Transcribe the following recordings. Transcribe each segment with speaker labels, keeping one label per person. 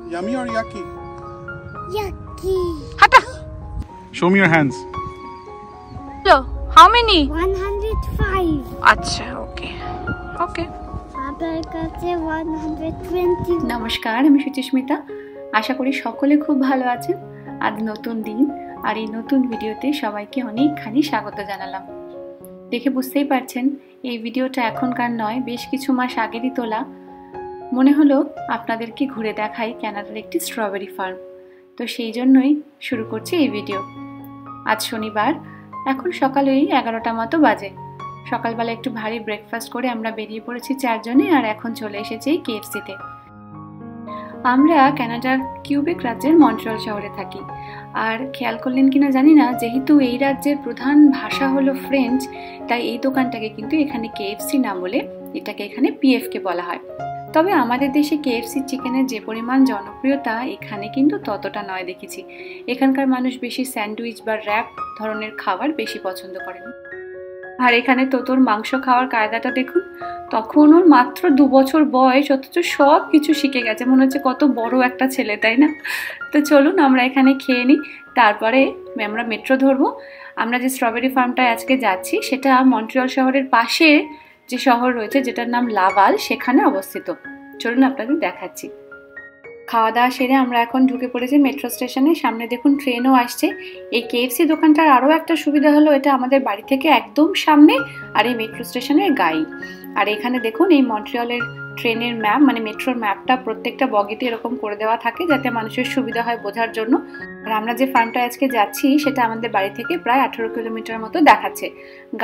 Speaker 1: Yummy or yucky?
Speaker 2: Yucky.
Speaker 3: Hata.
Speaker 1: Show me your hands.
Speaker 3: So, how many?
Speaker 2: 105.
Speaker 3: আচ্ছা, okay. Okay.
Speaker 2: আমার কাছে 120.
Speaker 4: নমস্কার, আমি সুচিস্মিতা। আশা করি সকলে খুব ভালো আছেন। আজ নতুন দিন আর এই নতুন ভিডিওতে সবাইকে অনেকখানি স্বাগত জানালাম। দেখে বুঝতেই পারছেন এই ভিডিওটা এখনকার নয়, বেশ কিছু মাস আগেরই তোলা। মনে হলো আপনাদেরকে ঘুরে দেখাই কানাডার একটি স্ট্রবেরি ফার্ম। তো সেই জন্যই শুরু করছি এই ভিডিও। আজ শনিবার, এখন সকাল ওই 11টা মতো বাজে। সকালবেলা একটু ভারী ব্রেকফাস্ট করে আমরা বেরিয়ে পড়েছি চারজনে, আর এখন চলে এসেছি কেএফসিতে। আমরা কানাডার কিউবেক রাজ্যের মন্ট্রিয়াল শহরে থাকি। আর খেয়াল করলেন কিনা জানি না, যেহেতু এই রাজ্যের প্রধান ভাষা হলো ফ্রেঞ্চ, তাই এই দোকানটাকে কিন্তু এখানে কেএফসি না বলে এটাকে এখানে পিএফকে বলা হয়। তবে আমাদের দেশে কেএফসি চিকেনের যে পরিমাণ জনপ্রিয়তা, এখানে কিন্তু ততটা নয় দেখেছি। এখানকার মানুষ বেশি স্যান্ডউইচ বা র্যাপ ধরনের খাবার বেশি পছন্দ করেন। আর এখানে তোর মাংস খাওয়ার কায়দাটা দেখুন, তখন ওর মাত্র 2 বছর বয়স, অথচ সব কিছু শিখে গেছে, মনে হচ্ছে কত বড় একটা ছেলে, তাই না? তো চলুন আমরা এখানে খেয়ে নিই, তারপরে আমরা মেট্রো ধরবো। আমরা যে স্ট্রবেরি ফার্মটায় আজকে যাচ্ছি সেটা মন্ট্রিয়াল শহরের পাশে যে শহর রয়েছে যেটার নাম লাভাল, সেখানে অবস্থিত। চলুন আপনাদের দেখাচ্ছি। খাওয়া দাওয়া সেরে আমরা এখন ঢুকে পড়েছি মেট্রো স্টেশনে। সামনে দেখুন ট্রেনও আসছে। এই কেএফসি দোকানটার আরও একটা সুবিধা হলো, এটা আমাদের বাড়ি থেকে একদম সামনে, আর এই মেট্রো স্টেশনের গায়ে। আর এখানে দেখুন এই মন্ট্রিয়ালের ট্রেনের ম্যাপ, মানে মেট্রোর ম্যাপটা প্রত্যেকটা বগিতে এরকম করে দেওয়া থাকে যাতে মানুষের সুবিধা হয় বোঝার জন্য। আর আমরা যে ফার্মটায় আজকে যাচ্ছি সেটা আমাদের বাড়ি থেকে প্রায় 18 কিলোমিটার মতো দেখাচ্ছে।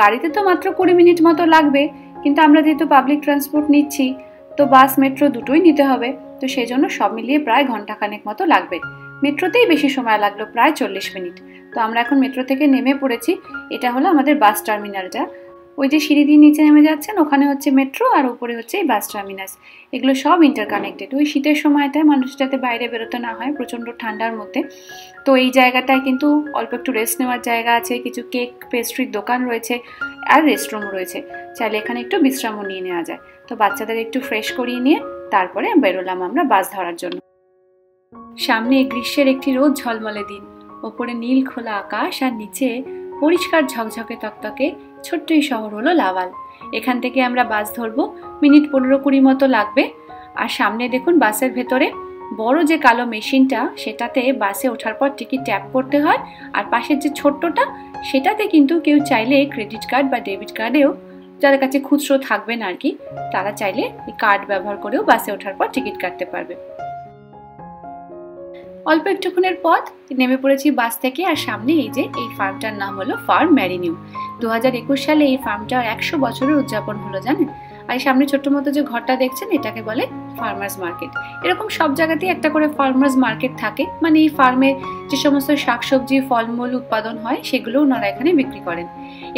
Speaker 4: গাড়িতে তো মাত্র 20 মিনিট মতো লাগবে, কিন্তু আমরা যেহেতু পাবলিক ট্রান্সপোর্ট নিচ্ছি, তো বাস মেট্রো দুটোই নিতে হবে, তো সেই জন্য সব মিলিয়ে প্রায় ঘন্টাখানেক মতো লাগবে। মেট্রোতেই বেশি সময় লাগলো, প্রায় 40 মিনিট। তো আমরা এখন মেট্রো থেকে নেমে পড়েছি। এটা হলো আমাদের বাস টার্মিনালটা। ওই যে সিঁড়ি দিয়ে নিচে নেমে যাচ্ছেন, ওখানে হচ্ছে মেট্রো, আর উপরে হচ্ছে এই বাস টার্মিনাস। এগুলো সব ইন্টারকানেক্টেড। ওই শীতের সময়টায় মানুষ যাতে বাইরে বেরোতে না হয় প্রচণ্ড ঠান্ডার মধ্যে, তো এই জায়গাটায় কিন্তু অল্প একটু রেস্ট নেওয়ার জায়গা আছে, কিছু কেক পেস্ট্রির দোকান রয়েছে, আর রেস্টরুমও রয়েছে। চাইলে এখানে একটু বিশ্রামও নিয়ে নেওয়া যায়। তো বাচ্চাদের একটু ফ্রেশ করিয়ে নিয়ে তারপরে বেরোলাম আমরা বাস ধরার জন্য। সামনে গ্রীষ্মের একটি রোদ ঝলমলে দিন, ওপরে নীল খোলা আকাশ, আর নিচে পরিষ্কার ঝকঝকে তকতকে ছোট্টই শহর হলো লাভাল। এখান থেকে আমরা বাস ধরবো, মিনিট 15-20 মতো লাগবে। আর সামনে দেখুন বাসের ভেতরে বড় যে কালো মেশিনটা, সেটাতে বাসে ওঠার পর টিকিট ট্যাপ করতে হয়। আর পাশের যে ছোট্টটা, সেটাতে কিন্তু কেউ চাইলে ক্রেডিট কার্ড বা ডেবিট কার্ডেও, যাদের কাছে খুচরো থাকবে না আর কি, তারা চাইলে এই কার্ড ব্যবহার করেও বাসে ওঠার পর টিকিট কাটতে পারবে। অল্প একটুক্ষণের পথ নেমে পড়েছি বাস থেকে, আর সামনে এই যে এই ফার্মটার নাম হলো ফার্ম ম্যারিনিউ। 2021 সালে এই ফার্মটার 100 বছরের উদযাপন হলো, জানেন? আর এই সামনে ছোট্ট মতো যে ঘরটা দেখছেন, এটাকে বলে ফার্মার্স মার্কেট। এরকম সব জায়গাতেই একটা করে ফার্মার্স মার্কেট থাকে, মানে এই ফার্মে যে সমস্ত শাকসবজি ফলমূল উৎপাদন হয় সেগুলো ওনারা এখানে বিক্রি করেন।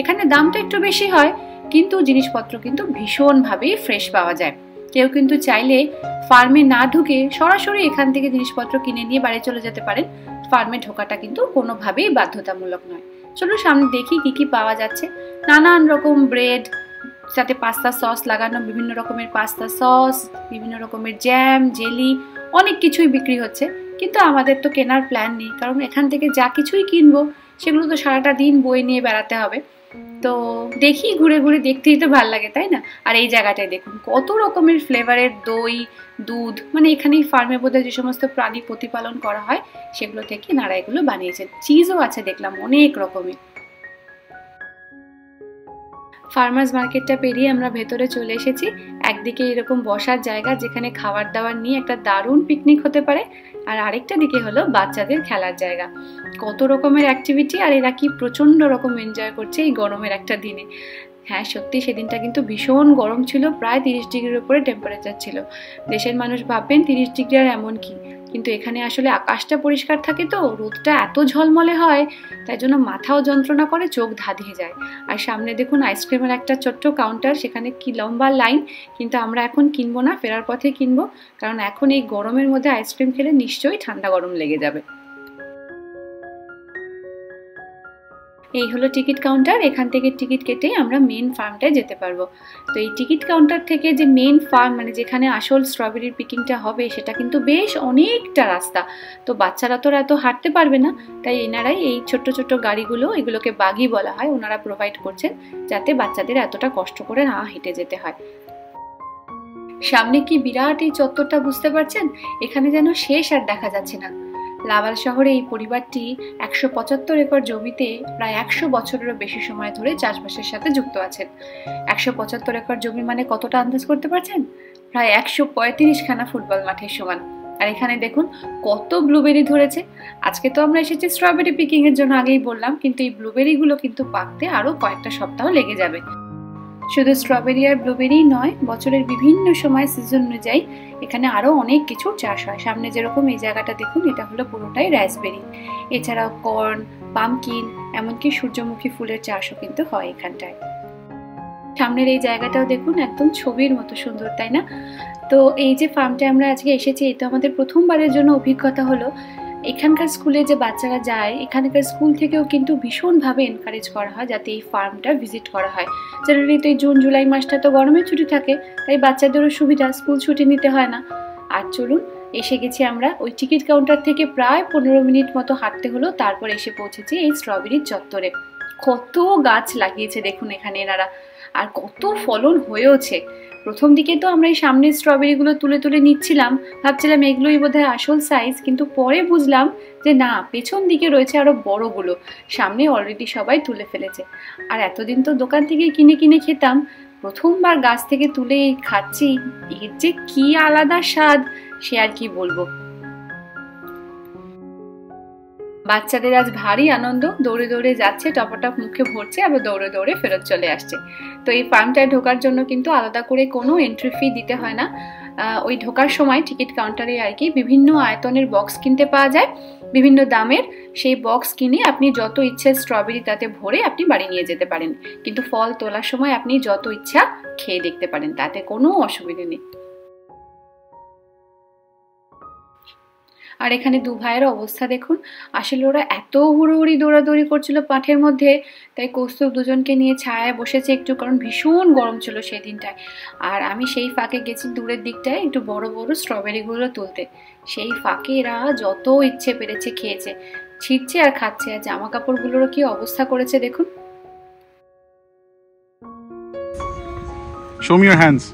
Speaker 4: এখানে দামটা একটু বেশি হয়, কিন্তু জিনিসপত্র কিন্তু ভীষণভাবেই ফ্রেশ পাওয়া যায়। কেউ কিন্তু চাইলে ফার্মে না ঢুকে সরাসরি এখান থেকে জিনিসপত্র কিনে নিয়ে বাড়ি চলে যেতে পারেন। ফার্মে ঢোকাটা কিন্তু কোনোভাবেই বাধ্যতামূলক নয়। চলো সামনে দেখি কি কি পাওয়া যাচ্ছে। নানান রকম ব্রেড, সাথে পাস্তা সস লাগানো, বিভিন্ন রকমের পাস্তা সস, বিভিন্ন রকমের জ্যাম, জেলি, অনেক কিছুই বিক্রি হচ্ছে। কিন্তু আমাদের তো কেনার প্ল্যান নেই, কারণ এখান থেকে যা কিছুই কিনবো সেগুলো তো সারাটা দিন বই নিয়ে বেড়াতে হবে। তো দেখি, ঘুরে ঘুরে দেখতেই তো ভালো লাগে, তাই না? আর এই জায়গাটায় দেখুন কত রকমের ফ্লেভারের দই, দুধ, মানে এখানেই ফার্মে বোধহয় যে সমস্ত প্রাণী প্রতিপালন করা হয় সেগুলো থেকে নারা এগুলো বানিয়েছেন। চিজও আছে দেখলাম অনেক রকমের। ফার্মার্স মার্কেটটা পেরিয়ে আমরা ভেতরে চলে এসেছি। একদিকে এরকম বসার জায়গা যেখানে খাবার দাবার নিয়ে একটা দারুণ পিকনিক হতে পারে, আর আরেকটা দিকে হলো বাচ্চাদের খেলার জায়গা। কত রকমের অ্যাক্টিভিটি, আর এরা কি প্রচণ্ড রকম এনজয় করছে এই গরমের একটা দিনে। হ্যাঁ সত্যি সেদিনটা কিন্তু ভীষণ গরম ছিল, প্রায় 30 ডিগ্রির উপরে টেম্পারেচার ছিল। দেশের মানুষ ভাববেন 30 ডিগ্রি আর এমন কি, কিন্তু এখানে আসলে আকাশটা পরিষ্কার থাকে, তো রোদটা এত ঝলমলে হয়, তাই জন্য মাথাও যন্ত্রণা করে, চোখ ধাঁধিয়ে যায়। আর সামনে দেখুন আইসক্রিমের একটা ছোট্ট কাউন্টার, সেখানে কি লম্বা লাইন, কিন্তু আমরা এখন কিনবো না, ফেরার পথে কিনবো, কারণ এখন এই গরমের মধ্যে আইসক্রিম খেলে নিশ্চয়ই ঠান্ডা গরম লেগে যাবে। এই হলো টিকিট কাউন্টার। এখান থেকে টিকিট কেটে আমরা মেন ফার্মটায় যেতে পারবো। তো এই টিকিট কাউন্টার থেকে যে মেন ফার্ম মানে যেখানে আসল স্ট্রবেরির পিকিংটা হবে সেটা কিন্তু বেশ অনেকটা রাস্তা। তো বাচ্চারা তো এত হাঁটতে পারবে না, তাই এনারাই এই ছোট্ট ছোট্ট গাড়িগুলো, এগুলোকে বাগি বলা হয়, ওনারা প্রোভাইড করছেন যাতে বাচ্চাদের এতটা কষ্ট করে না হেঁটে যেতে হয়। সামনে কি বিরাট এই চত্বরটা, বুঝতে পারছেন? এখানে যেন শেষ আর দেখা যাচ্ছে না। লাভাল শহরে এই পরিবারটি 175 একর জমিতে প্রায় 100 বছরেরও বেশি সময় ধরে চাষবাসের সাথে যুক্ত আছেন। 175 একর জমি মানে কতটা আন্দাজ করতে পারছেন? প্রায় 135 খানা ফুটবল মাঠের সমান। আর এখানে দেখুন কত ব্লুবেরি ধরেছে। আজকে তো আমরা এসেছি স্ট্রবেরি পিকিং এর জন্য, আগেই বললাম, কিন্তু এই ব্লুবেরি গুলো কিন্তু পাকতে আরো কয়েকটা সপ্তাহ লেগে যাবে। শুধু স্ট্রবেরি আর ব্লুবেরি নয়, বছরের বিভিন্ন সময় সিজন অনুযায়ী এখানে আরো অনেক কিছু চাষ হয়। সামনে যেরকম এই জায়গাটা দেখুন, এটা হলো পুরোটাই রাসবেরি। এছাড়াও কর্ন, পামকিন, এমনকি সূর্যমুখী ফুলের চাষও কিন্তু হয় এখানটায়। সামনের এই জায়গাটাও দেখুন, একদম ছবির মতো সুন্দর, তাই না? তো এই যে ফার্মটায় আমরা আজকে এসেছি, এটা আমাদের প্রথমবারের জন্য অভিজ্ঞতা হলো। এখানকার স্কুলে যে বাচ্চারা যায়, এখানকার স্কুল থেকেও কিন্তু ভীষণভাবে এনকারেজ করা হয় যাতে এই ফার্মটা ভিজিট করা হয়। জেনারেলি তো এই জুন জুলাই মাসটা তো গরমের ছুটি থাকে, তাই বাচ্চাদেরও সুবিধা, স্কুল ছুটি নিতে হয় না। আর চলুন, এসে গেছি আমরা। ওই টিকিট কাউন্টার থেকে প্রায় 15 মিনিট মতো হাঁটতে হলো, তারপর এসে পৌঁছেছি এই স্ট্রবেরির চত্বরে। কত গাছ লাগিয়েছে দেখুন এখানে এনারা, আর কত ফলন হয়েওছে। প্রথম দিকে তো আমরা এই সামনের স্ট্রবেরিগুলো তুলে তুলে নিচ্ছিলাম, ভাবছিলাম এগুলোই বোধহয় আসল সাইজ, কিন্তু পরে বুঝলাম যে না, পেছন দিকে রয়েছে আরো বড়গুলো, সামনে অলরেডি সবাই তুলে ফেলেছে। আর এতদিন তো দোকান থেকে কিনে কিনে খেতাম, প্রথমবার গাছ থেকে তুলে খাচ্ছি, এর যে কি আলাদা স্বাদ সে আর কি বলবো। বাচ্চাদের আজ ভারী আনন্দ, দৌড়ে দৌড়ে যাচ্ছে, টপাটপ মুখে ভরছে, আবার দৌড়ে দৌড়ে ফেরত চলে আসছে। তো এই ফার্মটায় ঢোকার জন্য কিন্তু আলাদা করে কোনো এন্ট্রি ফি দিতে হয় না। ওই ঢোকার সময় টিকিট কাউন্টারে আর কি বিভিন্ন আয়তনের বক্স কিনতে পাওয়া যায়, বিভিন্ন দামের। সেই বক্স কিনে আপনি যত ইচ্ছে স্ট্রবেরি তাতে ভরে আপনি বাড়ি নিয়ে যেতে পারেন, কিন্তু ফল তোলার সময় আপনি যত ইচ্ছা খেয়ে দেখতে পারেন, তাতে কোনো অসুবিধা নেই। আর এখানে দু ভাইয়ের অবস্থা দেখুন, আসলে ওরা এত হুড়োহুড়ি দৌড়াদৌড়ি করছিল পাঠের মধ্যে, তাই কৌস্তব দুজনকে নিয়ে ছায়ায় বসেছে একটু, কারণ ভীষণ গরম ছিল সেই দিনটায়। আর আমি সেই ফাঁকে গেছি দূরের দিকটায় একটু বড় বড় স্ট্রবেরিগুলো তুলতে। সেই ফাঁকে এরা যত ইচ্ছে পেরেছে খেয়েছে, ছিঁড়ছে আর খাচ্ছে। আর জামা কাপড়গুলোরও কি অবস্থা করেছে দেখুন।
Speaker 1: Show me your hands.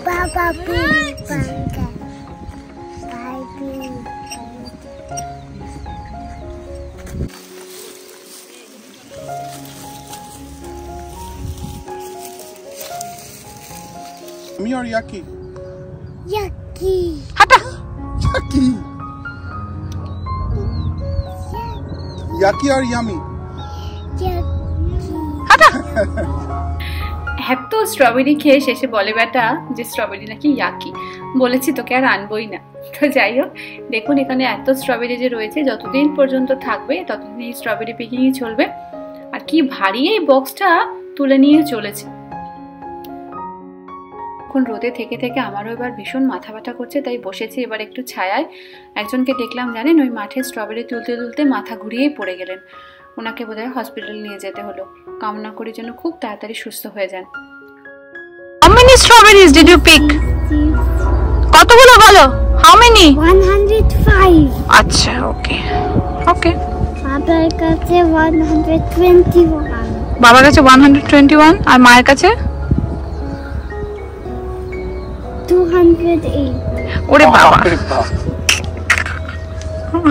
Speaker 2: Baba pink pumpkin. Bye pink.
Speaker 1: Me or yucky?
Speaker 2: Yucky.
Speaker 1: Yucky. Yucky or yummy?
Speaker 4: এত স্ট্রবেরি খেয়ে শেষে বলে বেটা যে স্ট্রবেরি নাকি ইয়াকি, বলেছি তোকে আর আনবই না। তো যাই হোক, দেখুন এখানে এত স্ট্রবেরি যে রয়েছে, যতদিন পর্যন্ত থাকবে ততদিন এই স্ট্রবেরি পিকিংই চলবে। আর কি ভারী এই বক্সটা তুলে নিয়ে চলেছে। এখন রোদে থেকে থেকে আমারও এবার ভীষণ মাথা ব্যথা করছে, তাই বসেছি এবার একটু ছায়ায়। একজনকে দেখলাম জানেন, ওই মাঠে স্ট্রবেরি তুলতে তুলতে মাথা ঘুরিয়েই পড়ে গেলেন। ওনাকে বোধহয় হসপিটাল নিয়ে যেতে হলো। কামনা করি যেন খুব তাড়াতাড়ি সুস্থ হয়ে যান।
Speaker 3: How many strawberries did you pick? কতগুলো বলো? How many?
Speaker 2: 105.
Speaker 3: আচ্ছা, ওকে ওকে।
Speaker 2: বাবার কাছে 121.
Speaker 3: বাবার কাছে 121 আর মায়ের কাছে
Speaker 2: 208.
Speaker 3: ওরে বাবা।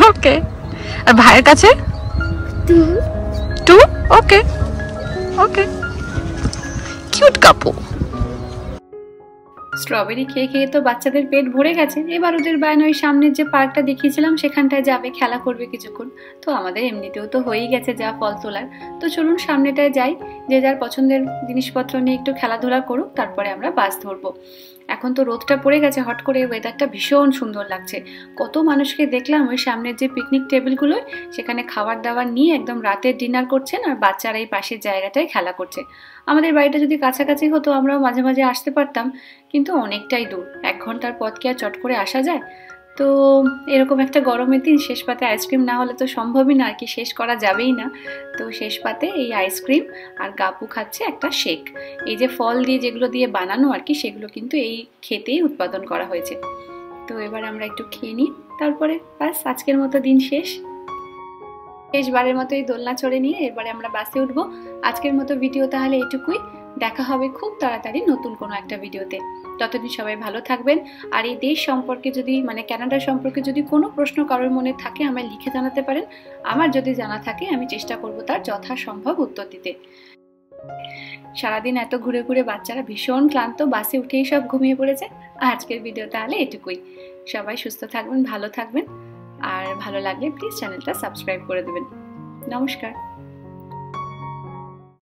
Speaker 3: ওকে। আর ভাইয়ের কাছে 2 ওকে ওকে। কিউট কাপু।
Speaker 4: স্ট্রবেরি খেয়ে খেয়ে তো বাচ্চাদের পেট ভরে গেছে, এবার ওদের বায়না ওই সামনের যে পার্কটা দেখিয়েছিলাম সেখানটায় যাবে, খেলা করবে কিছুক্ষণ। তো আমাদের এমনিতেও তো হয়েই গেছে যা ফল তোলার। তো চলুন সামনেটায় যাই, যে যার পছন্দের জিনিসপত্র নিয়ে একটু খেলাধুলা করুক, তারপরে আমরা বাস ধরবো। এখন তো রোদটা পড়ে গেছে, হট করে ওয়েদারটা ভীষণ সুন্দর লাগছে। কত মানুষকে দেখলাম ওই সামনের যে পিকনিক টেবিলগুলোয়, সেখানে খাবার দাবার নিয়ে একদম রাতের ডিনার করছেন, আর বাচ্চারা এই পাশের জায়গাটায় খেলা করছে। আমাদের বাড়িটা যদি কাছাকাছি হতো আমরাও মাঝে মাঝে আসতে পারতাম, কিন্তু অনেকটাই দূর, 1 ঘন্টার পথ কি আর চট করে আসা যায়? তো এরকম একটা গরমের দিন শেষ পাতে আইসক্রিম না হলে তো সম্ভবই না, আর কি শেষ করা যাবেই না। তো শেষ পাতে এই আইসক্রিম, আর গাপু খাচ্ছে একটা শেক। এই যে ফল দিয়ে যেগুলো দিয়ে বানানো আর কি, সেগুলো কিন্তু এই ক্ষেতেই উৎপাদন করা হয়েছে। তো এবার আমরা একটু খেয়ে নিই, তারপরে ব্যাস আজকের মতো দিন শেষবারের মতো এই দোলনা চড়ে নিয়ে এবারে আমরা বাসে উঠবো। আজকের মতো ভিডিও তাহলে এটুকুই, দেখা হবে খুব তাড়াতাড়ি নতুন কোনো একটা ভিডিওতে। ততদিন সবাই ভালো থাকবেন। আর এই দেশ সম্পর্কে যদি কানাডা সম্পর্কে যদি কোনো প্রশ্ন কারোর মনে থাকে আমায় লিখে জানাতে পারেন। আমার যদি জানা থাকে আমি চেষ্টা করব তার যথাসম্ভব উত্তর দিতে। সারাদিন এত ঘুরে ঘুরে বাচ্চারা ভীষণ ক্লান্ত, বাসে উঠেই সব ঘুমিয়ে পড়েছে। আজকের ভিডিও তাহলে এটুকুই। সবাই সুস্থ থাকবেন, ভালো থাকবেন, আর ভালো লাগলে প্লিজ চ্যানেলটা সাবস্ক্রাইব করে দেবেন। নমস্কার।